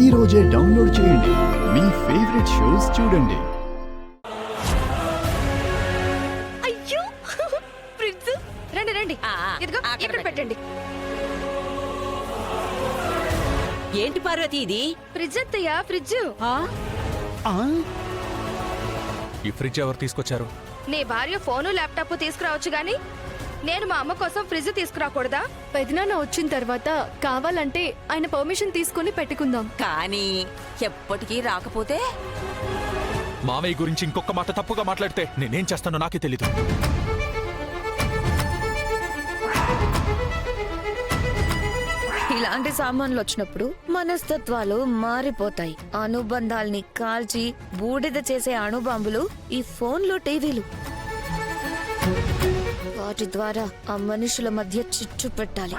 ఈ రోజే డౌన్లోడ్ చేయండి. మీ ఫేవరెట్ షోస్ చూడండి. అయ్యో ఫ్రిడ్జ్ రండి రండి ఇదిగో ఇక్కడ పెట్టండి. ఏంటి పార్వతి ఇది? ఫ్రిడ్జ్ అత్తయ్య ఫ్రిడ్జ్. ఈ ఫ్రిడ్జ్ ఎవరు తీసుకొచ్చారు? నీ భార్య ఫోను ల్యాప్టాప్ తీసుకురావచ్చు గాని నేను మా అమ్మ కోసం ఫ్రిడ్జ్ తీసుకురాకూడదా? పెదనాన్న వచ్చిన తర్వాత కావాలంటే ఆయన పర్మిషన్ తీసుకుని పెట్టుకుందాం. కానీ ఎప్పటికీ రాకపోతే మామయ్య గురించి ఇంకొక మాట తప్పుగా మాట్లాడితే నేనేం చేస్తానో నాకే తెలీదు. ఇలాంటి సామాన్లు వచ్చినప్పుడు మనస్తత్వాలు మారిపోతాయి. అనుబంధాల్ని కాల్చి బూడిద చేసే అణుబాంబులు ఈ ఫోన్లు, టీవీలు. వాటి ద్వారా ఆ మనుషుల మధ్య చిచ్చు పెట్టాలి.